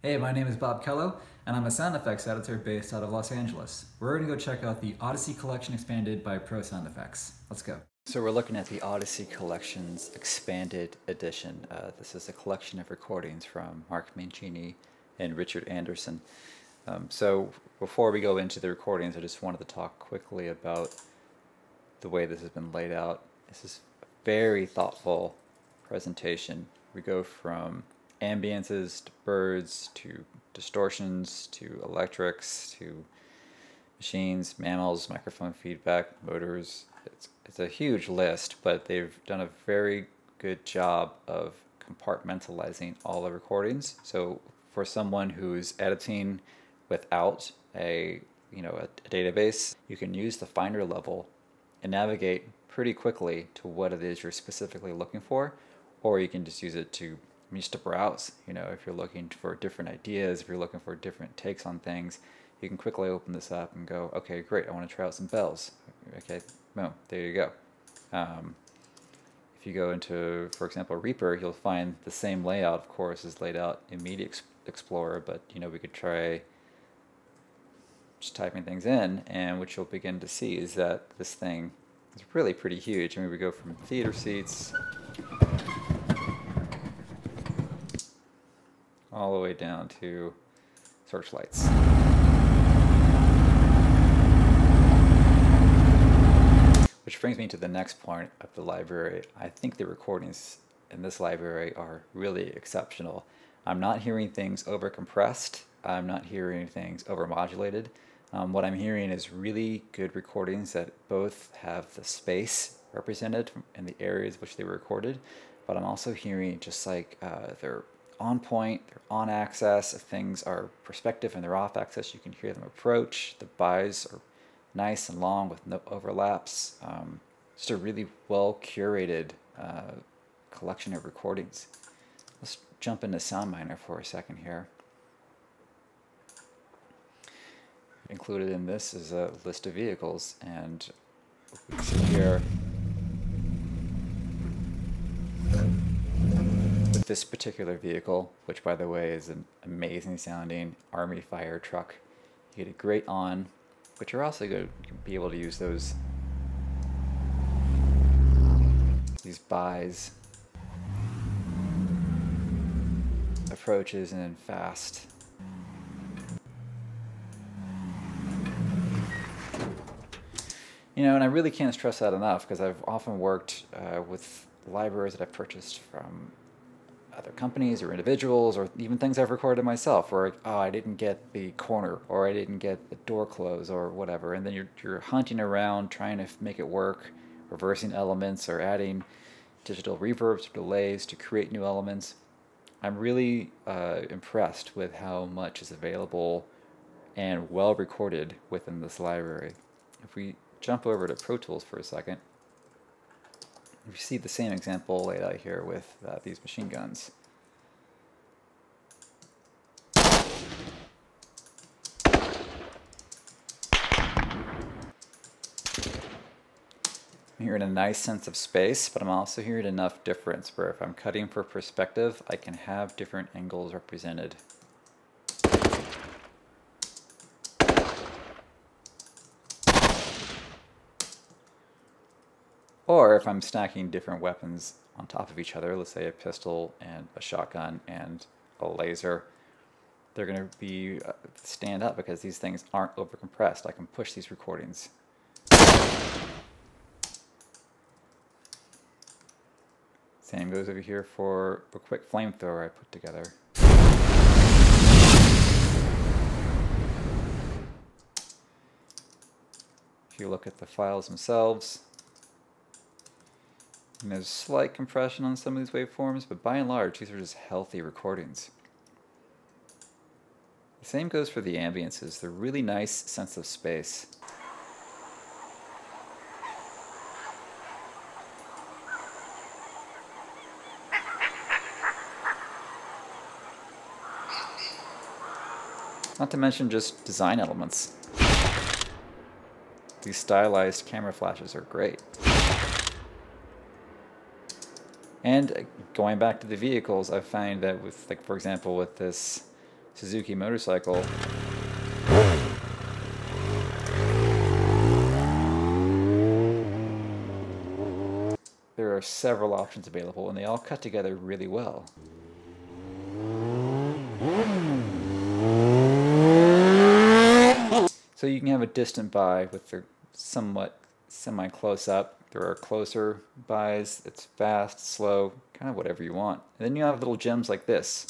Hey, my name is Bob Kellough, and I'm a sound effects editor based out of Los Angeles. We're going to go check out the Odyssey Collection expanded by Pro Sound Effects. Let's go. So we're looking at the Odyssey Collection's expanded edition. This is a collection of recordings from Mark Mangini and Richard Anderson. So before we go into the recordings, I just wanted to talk quickly about the way this has been laid out. This is a very thoughtful presentation. We go from ambiances to birds to distortions to electrics to machines, mammals, microphone feedback, motors. It's a huge list, but they've done a very good job of compartmentalizing all the recordings. So for someone who's editing without a database, you can use the Finder level and navigate pretty quickly to what it is you're specifically looking for, or you can just use it to browse. If you're looking for different ideas, if you're looking for different takes on things, you can quickly open this up and go, okay, great, I want to try out some bells. Okay, boom, there you go. If you go into, for example, Reaper, you'll find the same layout, of course, is laid out in Media Explorer, but we could try just typing things in, and what you'll begin to see is that this thing is really pretty huge. We go from theater seats all the way down to searchlights. Which brings me to the next point of the library. I think the recordings in this library are really exceptional. I'm not hearing things over-compressed. I'm not hearing things over-modulated. What I'm hearing is really good recordings that both have the space represented in the areas which they were recorded, but I'm also hearing just like they're on point, they're on axis. If things are perspective and they're off axis, you can hear them approach. The buys are nice and long with no overlaps. Just a really well curated collection of recordings. Let's jump into SoundMiner for a second here. Included in this is a list of vehicles, and we can see here with this particular vehicle, which by the way is an amazing sounding Army fire truck. You get a great on, but you're also going to be able to use these buys, approaches, and then fast. And I really can't stress that enough, because I've often worked with libraries that I've purchased from other companies or individuals, or even things I've recorded myself, where I didn't get the corner, or I didn't get the door close, or whatever, and then you're hunting around trying to make it work, reversing elements or adding digital reverbs or delays to create new elements. I'm really impressed with how much is available and well recorded within this library. If we jump over to Pro Tools for a second, you see the same example laid out here with these machine guns. I'm hearing a nice sense of space, but I'm also hearing enough difference where if I'm cutting for perspective, I can have different angles represented. Or if I'm stacking different weapons on top of each other, let's say a pistol and a shotgun and a laser, they're going to be stand up because these things aren't over-compressed. I can push these recordings. Same goes over here for a quick flamethrower I put together. If you look at the files themselves, and there's slight compression on some of these waveforms, but by and large, these are just healthy recordings. The same goes for the ambiances. They're really nice sense of space. Not to mention just design elements. These stylized camera flashes are great. And going back to the vehicles, I find that with, like, for example, with this Suzuki motorcycle. There are several options available, and they all cut together really well. So you can have a distant buy with the somewhat semi-close up. There are closer buys. It's fast, slow, kind of whatever you want. And then you have little gems like this.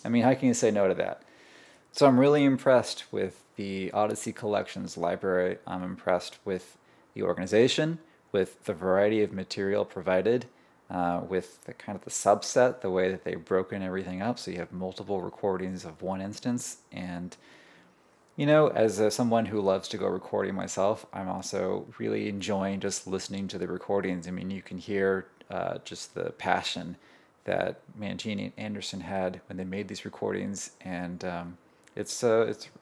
I mean, how can you say no to that? So I'm really impressed with the Odyssey Collections library. I'm impressed with the organization, with the variety of material provided, with the kind of the subset, the way that they've broken everything up, so you have multiple recordings of one instance. And you know, as someone who loves to go recording myself, I'm also really enjoying just listening to the recordings. I mean, you can hear just the passion that Mangini and Anderson had when they made these recordings, and it's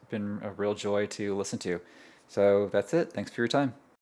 been a real joy to listen to. So that's it. Thanks for your time.